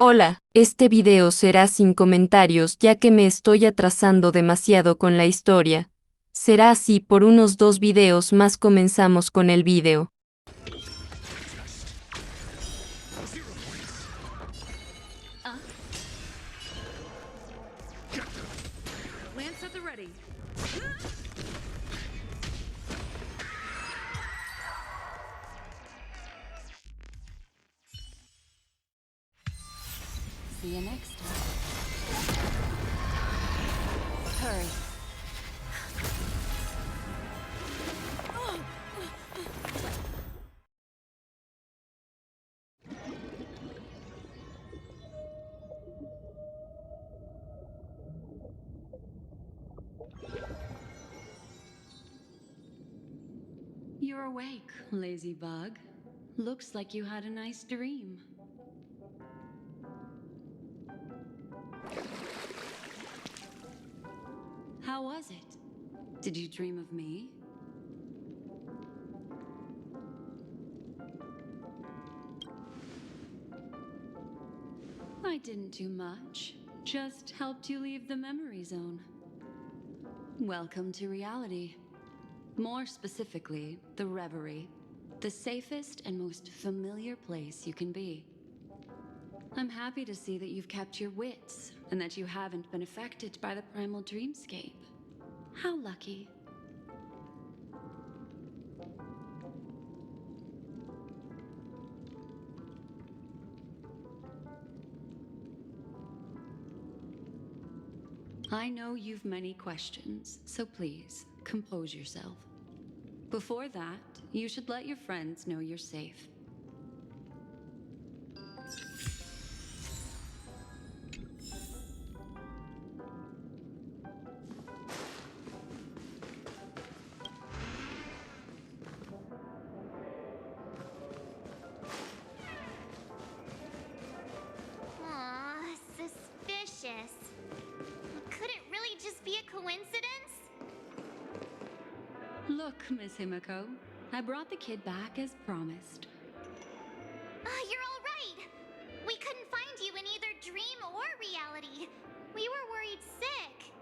Hola, este video será sin comentarios ya que me estoy atrasando demasiado con la historia. Será así por unos 2 videos más. Comenzamos con el video. Lance at the ready. See you next time. Hurry. You're awake, lazy bug. Looks like you had a nice dream. How was it? Did you dream of me? I didn't do much. Just helped you leave the memory zone. Welcome to reality. More specifically, the reverie. The safest and most familiar place you can be. I'm happy to see that you've kept your wits, and that you haven't been affected by the primal dreamscape. How lucky. I know you've many questions, so please, compose yourself. Before that, you should let your friends know you're safe. Aw, suspicious. Could it really just be a coincidence? Look, Miss Himiko, I brought the kid back as promised. You're all right. We couldn't find you in either dream or reality. We were worried sick.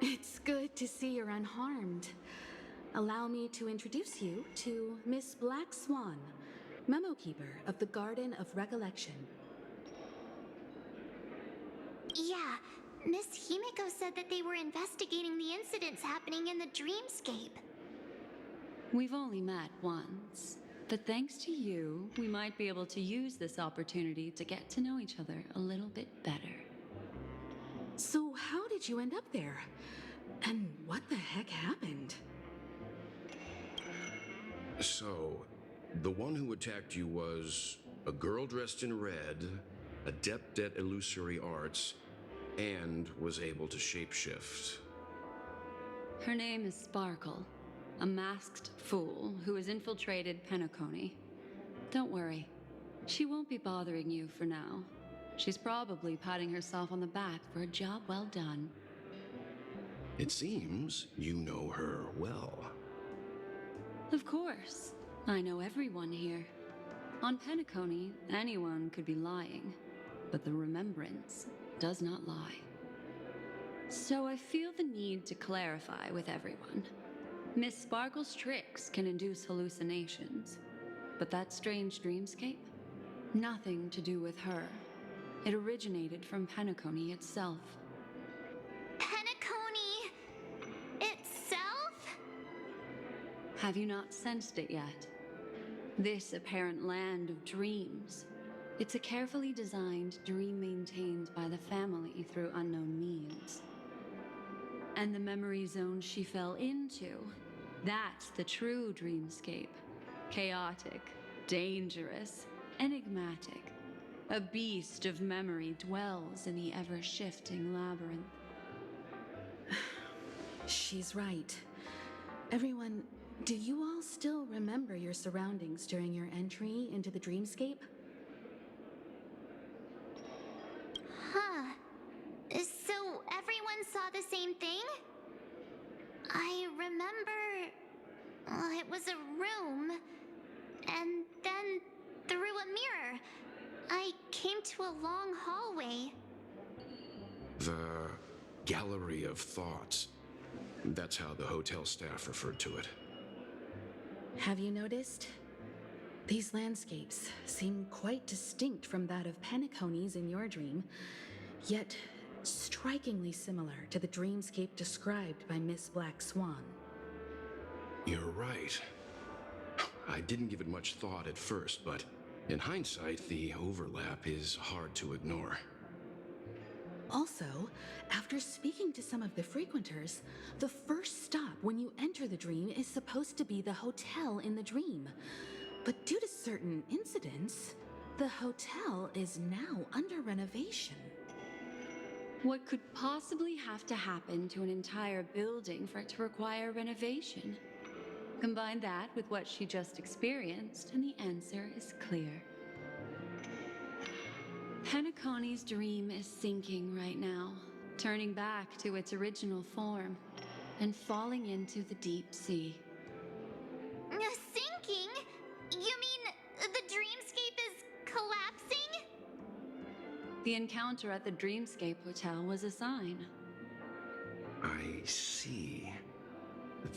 It's good to see you're unharmed. Allow me to introduce you to Miss Black Swan, Memo Keeper of the Garden of Recollection. Yeah, Miss Himiko said that they were investigating the incidents happening in the dreamscape. We've only met once, but thanks to you, we might be able to use this opportunity to get to know each other a little bit better. So how did you end up there? And what the heck happened? So, the one who attacked you was a girl dressed in red, adept at illusory arts, and was able to shapeshift. Her name is Sparkle, a masked fool who has infiltrated Penacony. Don't worry, she won't be bothering you for now. She's probably patting herself on the back for a job well done. It seems you know her well. Of course, I know everyone here. On Penacony, anyone could be lying, but the remembrance does not lie. So I feel the need to clarify with everyone. Miss Sparkle's tricks can induce hallucinations, but that strange dreamscape? Nothing to do with her. It originated from Penacony itself. Penacony itself? Have you not sensed it yet? This apparent land of dreams. It's a carefully designed dream maintained by the family through unknown means. And the memory zone she fell into, that's the true dreamscape. Chaotic, dangerous, enigmatic. A beast of memory dwells in the ever-shifting labyrinth. She's right. Everyone, do you all still remember your surroundings during your entry into the dreamscape? Huh. So everyone saw the same thing? I remember... it was a room, and then through a mirror. I came to a long hallway. The Gallery of Thoughts. That's how the hotel staff referred to it. Have you noticed? These landscapes seem quite distinct from that of Penacony's in your dream, yet strikingly similar to the dreamscape described by Miss Black Swan. You're right. I didn't give it much thought at first, but in hindsight, the overlap is hard to ignore. Also, after speaking to some of the frequenters, the first stop when you enter the dream is supposed to be the hotel in the dream. But due to certain incidents, the hotel is now under renovation. What could possibly have to happen to an entire building for it to require renovation? Combine that with what she just experienced, and the answer is clear. Penacony's dream is sinking right now, turning back to its original form, and falling into the deep sea. Sinking? You mean the dreamscape is collapsing? The encounter at the Dreamscape Hotel was a sign. I see.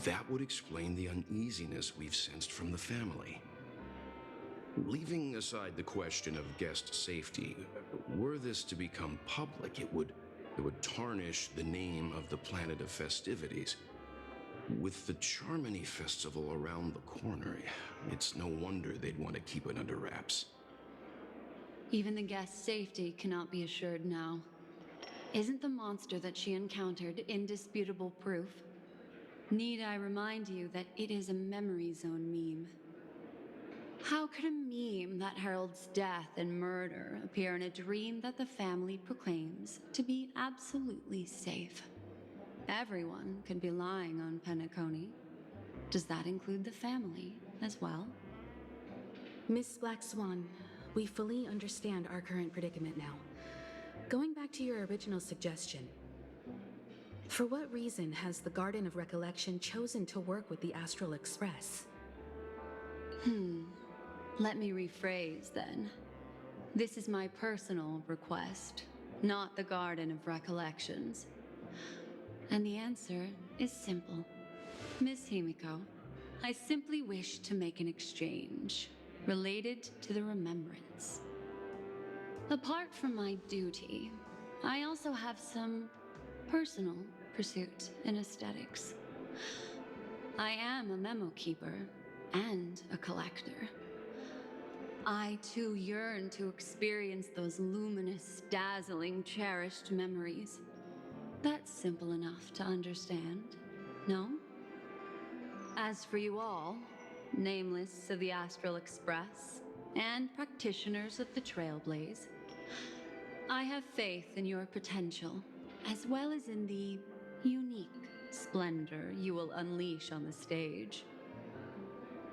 That would explain the uneasiness we've sensed from the family. Leaving aside the question of guest safety, were this to become public, it would tarnish the name of the planet of festivities. With the Charmony Festival around the corner, it's no wonder they'd want to keep it under wraps. Even the guest's safety cannot be assured now. Isn't the monster that she encountered indisputable proof? Need I remind you that it is a memory zone meme? How could a meme that heralds death and murder appear in a dream that the family proclaims to be absolutely safe? Everyone could be lying on Penacony. Does that include the family as well? Miss Black Swan, we fully understand our current predicament now. Going back to your original suggestion, for what reason has the Garden of Recollection chosen to work with the Astral Express? Let me rephrase then. This is my personal request, not the Garden of Recollections. And the answer is simple. Miss Himiko, I simply wish to make an exchange related to the remembrance. Apart from my duty, I also have some personal pursuit in aesthetics. I am a memo keeper and a collector. I too yearn to experience those luminous, dazzling, cherished memories. That's simple enough to understand, no? As for you all, nameless of the Astral Express and practitioners of the Trailblaze, I have faith in your potential, as well as in the unique splendor you will unleash on the stage.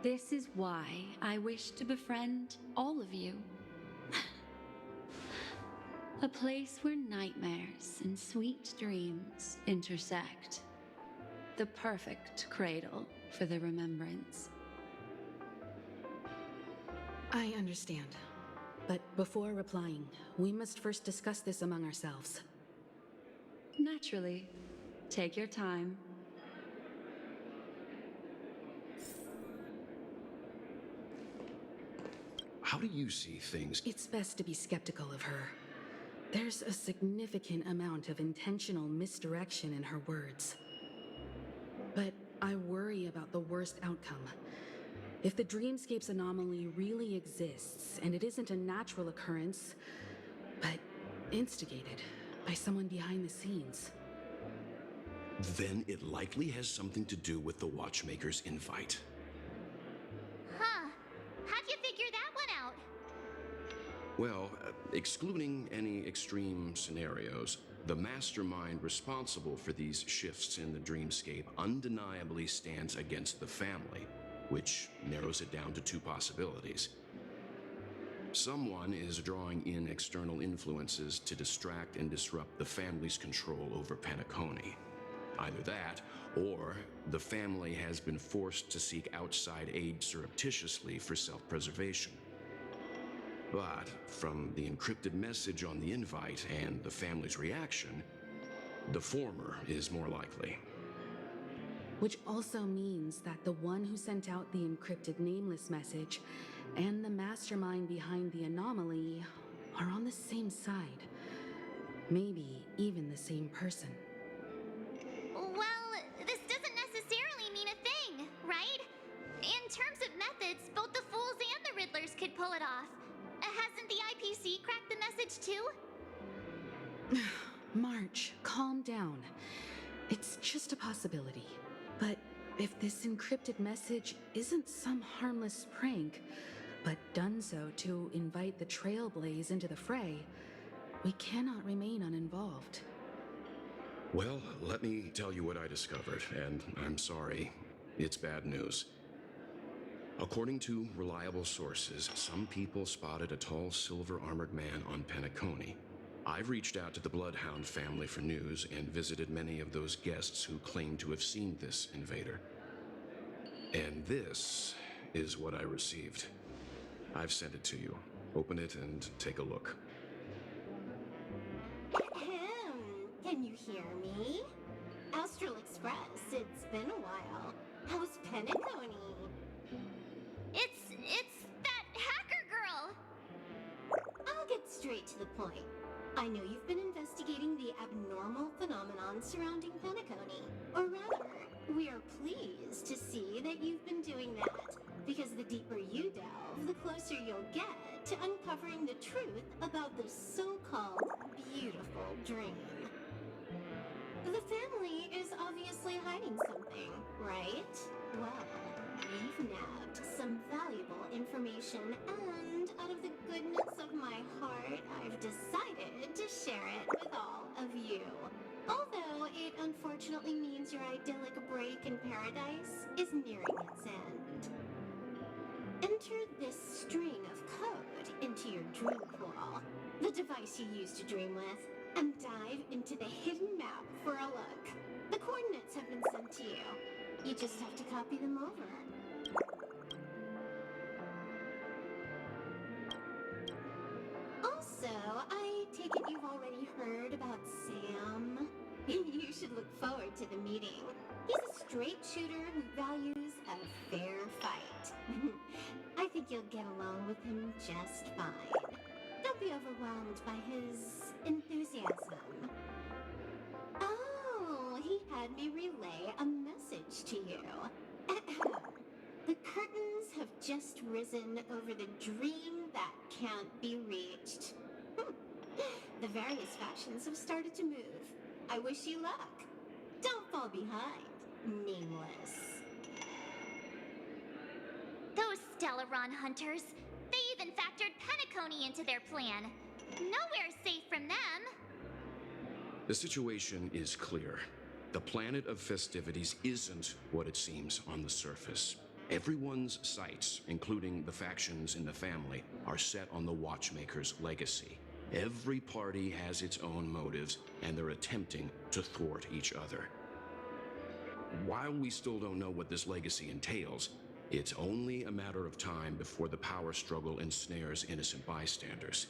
This is why I wish to befriend all of you. A place where nightmares and sweet dreams intersect. The perfect cradle for the remembrance. I understand. But before replying, we must first discuss this among ourselves. Naturally. Take your time. How do you see things? It's best to be skeptical of her. There's a significant amount of intentional misdirection in her words. But I worry about the worst outcome. If the dreamscape's anomaly really exists, and it isn't a natural occurrence, but instigated by someone behind the scenes, Then it likely has something to do with the Watchmaker's invite. Huh. How'd you figure that one out? Well, excluding any extreme scenarios, the mastermind responsible for these shifts in the dreamscape undeniably stands against the family, which narrows it down to two possibilities. Someone is drawing in external influences to distract and disrupt the family's control over Penacony. Either that, or the family has been forced to seek outside aid surreptitiously for self-preservation. But from the encrypted message on the invite and the family's reaction, the former is more likely. Which also means that the one who sent out the encrypted nameless message and the mastermind behind the anomaly are on the same side. Maybe even the same person. Well, this doesn't necessarily mean a thing, right? In terms of methods, both the Fools and the Riddlers could pull it off. Hasn't the IPC cracked the message too? March, calm down. It's just a possibility. But if this encrypted message isn't some harmless prank, but done so to invite the Trailblaze into the fray, we cannot remain uninvolved. Well, let me tell you what I discovered, and I'm sorry, it's bad news. According to reliable sources, some people spotted a tall silver-armored man on Penacony. I've reached out to the Bloodhound family for news and visited many of those guests who claim to have seen this invader. And this is what I received. I've sent it to you. Open it and take a look. Ahem. Can you hear me? Astral Express, it's been a while. How's Penacony? It's that hacker girl! I'll get straight to the point. I know you've been investigating the abnormal phenomenon surrounding Penacony. Or rather, we are pleased to see that you've been doing that, because the deeper you delve, the closer you'll get to uncovering the truth about this so-called beautiful dream. The family is obviously hiding something, right? Well, we've nabbed some valuable information, and out of the goodness of my heart, I've decided to share it with all of you. Although it unfortunately means your idyllic break in paradise is nearing its end. Enter this string of code into your dream pool, the device you use to dream with, and dive into the hidden map for a look. The coordinates have been sent to you. You just have to copy them over. Also, I take it you've already heard about Sam. You should look forward to the meeting. He's a straight shooter who values a fair fight. I think you'll get along with him just fine. Don't be overwhelmed by his enthusiasm. Oh, he had me relay a message to you. The curtains have just risen over the dream that can't be reached. The various factions have started to move. I wish you luck. Don't fall behind, nameless. Those Stellaron hunters, they even factored Penacony into their plan. Nowhere's safe from them. The situation is clear. The planet of festivities isn't what it seems on the surface. Everyone's sights, including the factions in the family, are set on the Watchmaker's legacy. Every party has its own motives, and they're attempting to thwart each other. While we still don't know what this legacy entails, it's only a matter of time before the power struggle ensnares innocent bystanders.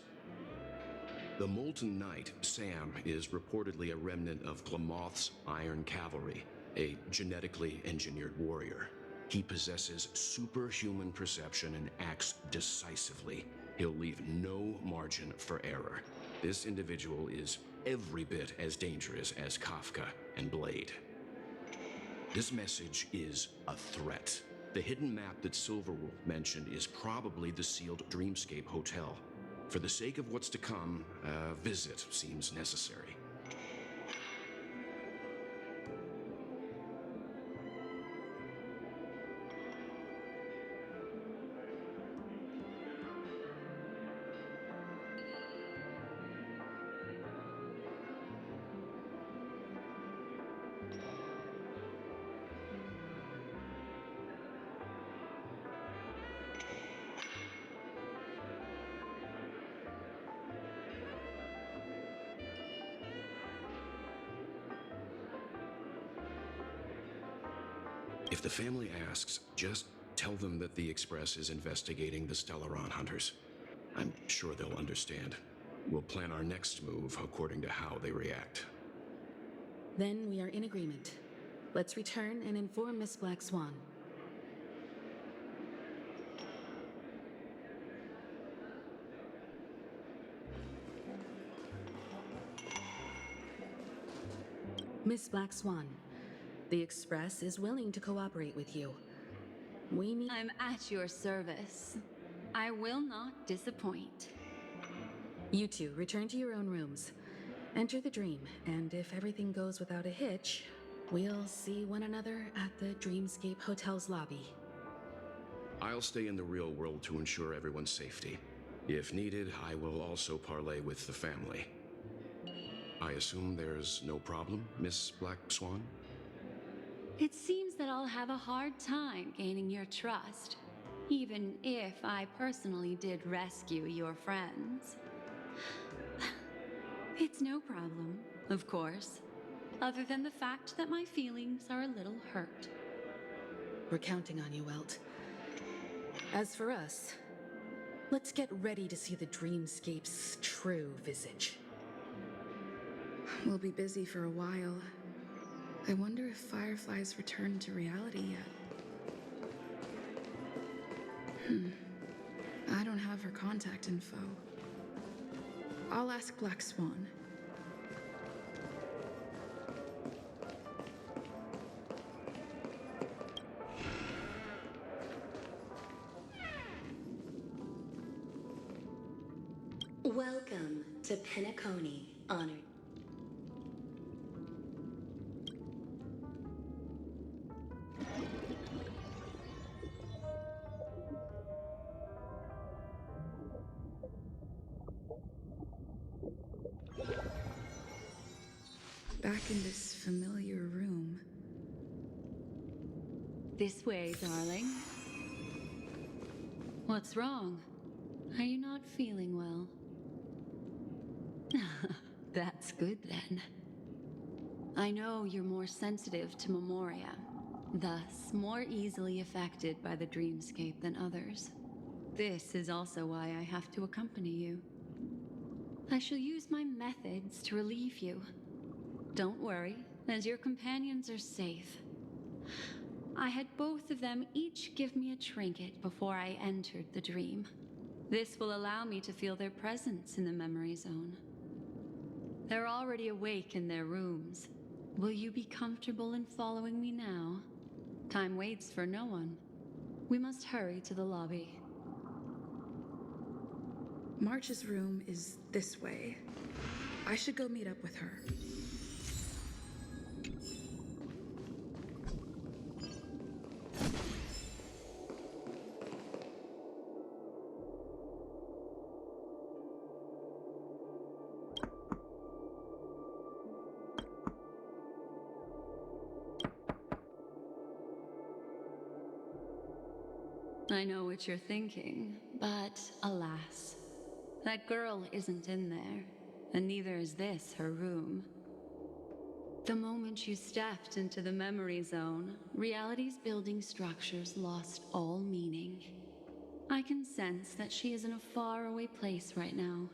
The Molten Knight, Sam, is reportedly a remnant of Glamoth's Iron Cavalry, a genetically engineered warrior. He possesses superhuman perception and acts decisively. He'll leave no margin for error. This individual is every bit as dangerous as Kafka and Blade. This message is a threat. The hidden map that Silverwolf mentioned is probably the sealed Dreamscape Hotel. For the sake of what's to come, a visit seems necessary. If the family asks, just tell them that the Express is investigating the Stellaron hunters. I'm sure they'll understand. We'll plan our next move according to how they react. Then we are in agreement. Let's return and inform Miss Black Swan. Miss Black Swan, the Express is willing to cooperate with you. We need... I'm at your service. I will not disappoint. You two return to your own rooms. Enter the dream, and if everything goes without a hitch, we'll see one another at the Dreamscape Hotel's lobby. I'll stay in the real world to ensure everyone's safety. If needed, I will also parley with the family. I assume there's no problem, Miss Black Swan? It seems that I'll have a hard time gaining your trust, even if I personally did rescue your friends. It's no problem, of course, other than the fact that my feelings are a little hurt. We're counting on you, Welt. As for us, let's get ready to see the Dreamscape's true visage. We'll be busy for a while. I wonder if Firefly's returned to reality yet. I don't have her contact info. I'll ask Black Swan. Welcome to Penacony, honored. Back in this familiar room. This way, darling. What's wrong? Are you not feeling well? That's good then. I know you're more sensitive to memoria, thus more easily affected by the dreamscape than others. This is also why I have to accompany you. I shall use my methods to relieve you. Don't worry, as your companions are safe. I had both of them each give me a trinket before I entered the dream. This will allow me to feel their presence in the memory zone. They're already awake in their rooms. Will you be comfortable in following me now? Time waits for no one. We must hurry to the lobby. March's room is this way. I should go meet up with her. I know what you're thinking, but alas, that girl isn't in there, and neither is this her room. The moment you stepped into the memory zone, reality's building structures lost all meaning. I can sense that she is in a faraway place right now.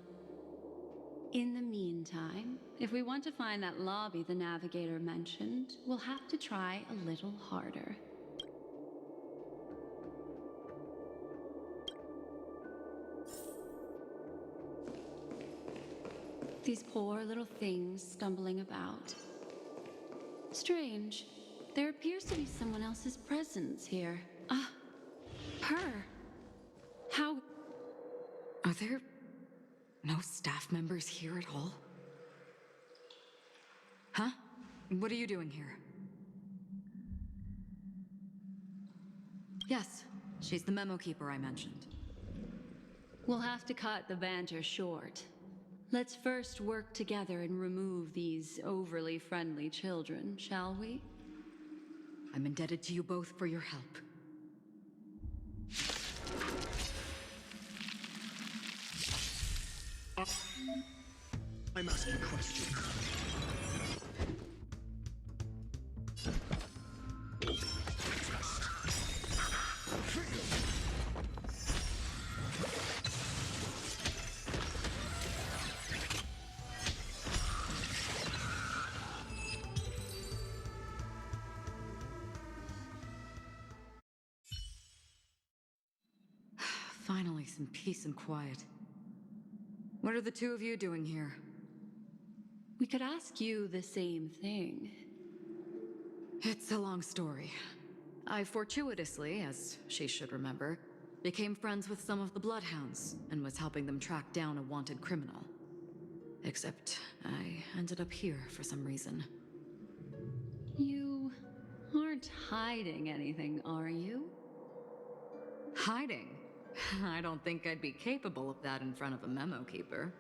In the meantime, if we want to find that lobby the navigator mentioned, we'll have to try a little harder. These poor little things stumbling about. Strange. There appears to be someone else's presence here. Her. How... Are there no staff members here at all? Huh? What are you doing here? Yes, she's the memo keeper I mentioned. We'll have to cut the banter short. Let's first work together and remove these overly friendly children, shall we? I'm indebted to you both for your help. I'm asking questions. some peace and quiet. What are the two of you doing here? We could ask you the same thing. It's a long story. I fortuitously, as she should remember, became friends with some of the Bloodhounds and was helping them track down a wanted criminal. Except I ended up here for some reason. You aren't hiding anything, are you? Hiding? I don't think I'd be capable of that in front of a memo keeper.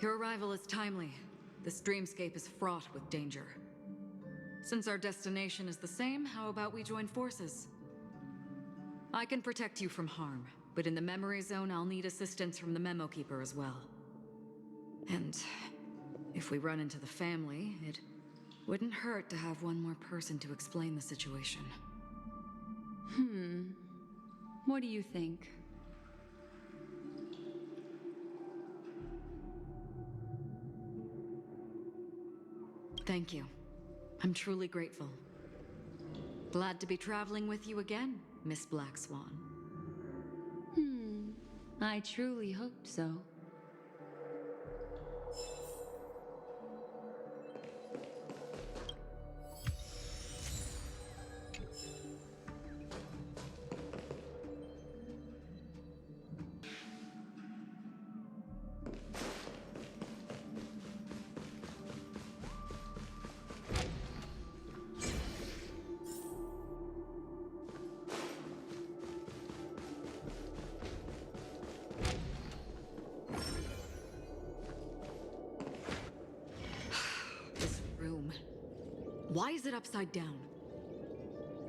Your arrival is timely. This dreamscape is fraught with danger. Since our destination is the same, how about we join forces? I can protect you from harm, but in the memory zone, I'll need assistance from the memo keeper as well. And if we run into the family, it wouldn't hurt to have one more person to explain the situation. What do you think? Thank you. I'm truly grateful. Glad to be traveling with you again, Miss Black Swan. I truly hope so. Why is it upside down?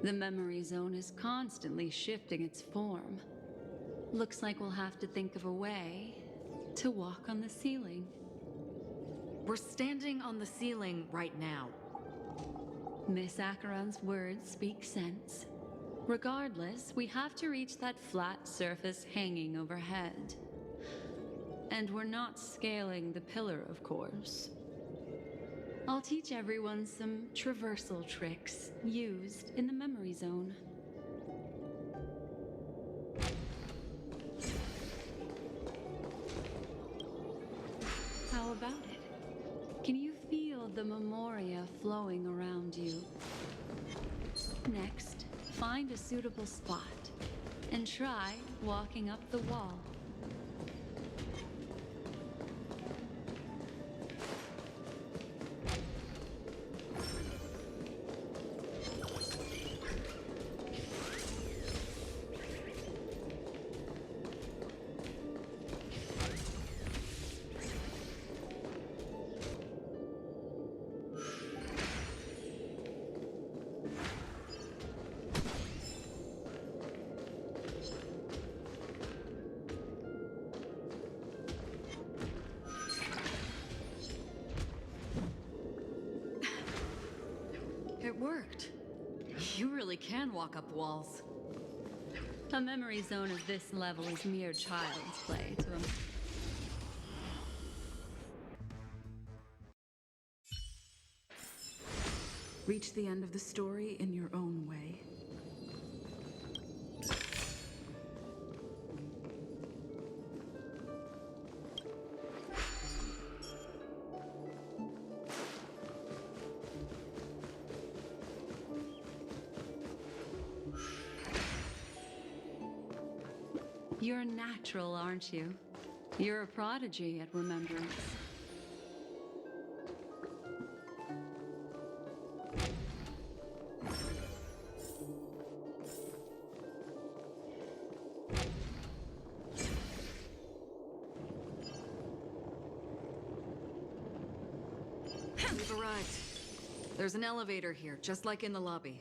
The memory zone is constantly shifting its form. Looks like we'll have to think of a way to walk on the ceiling. We're standing on the ceiling right now. Miss Acheron's words speak sense. Regardless, we have to reach that flat surface hanging overhead. And we're not scaling the pillar, of course. I'll teach everyone some traversal tricks used in the memory zone. How about it? Can you feel the memoria flowing around you? Next, find a suitable spot and try walking up the wall. It worked. You really can walk up walls. A memory zone of this level is mere child's play to a... Reach the end of the story in your own way. You're a natural, aren't you? You're a prodigy at remembrance. We've arrived. There's an elevator here, just like in the lobby.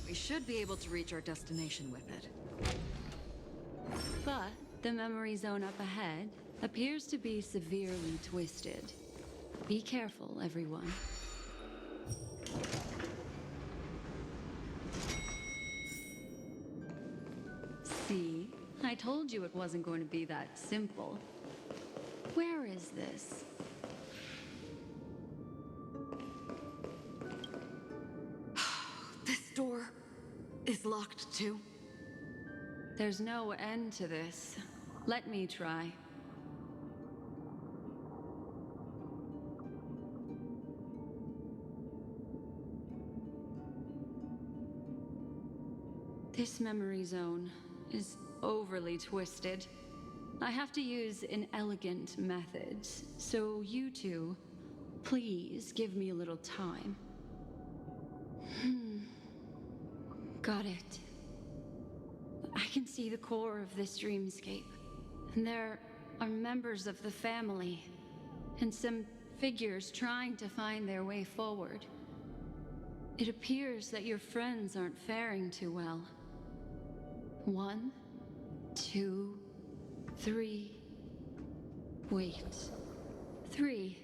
We should be able to reach our destination with it. But the memory zone up ahead appears to be severely twisted. Be careful, everyone. See? I told you it wasn't going to be that simple. Where is this? door is locked too? There's no end to this. Let me try. This memory zone is overly twisted. I have to use an elegant method, so you two, please give me a little time. Got it. I can see the core of this dreamscape, and there are members of the family, and some figures trying to find their way forward. It appears that your friends aren't faring too well. 1, 2, 3. Wait. 3.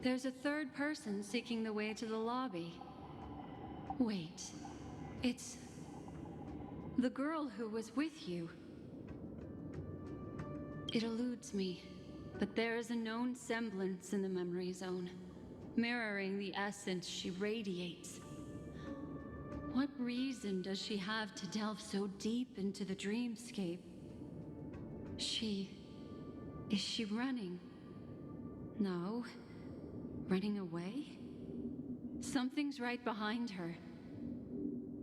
There's a third person seeking the way to the lobby. Wait. It's the girl who was with you. It eludes me, but there is a known semblance in the memory zone, mirroring the essence she radiates. What reason does she have to delve so deep into the dreamscape? Is she running? No. Running away? Something's right behind her.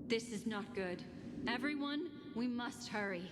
This is not good. Everyone, we must hurry.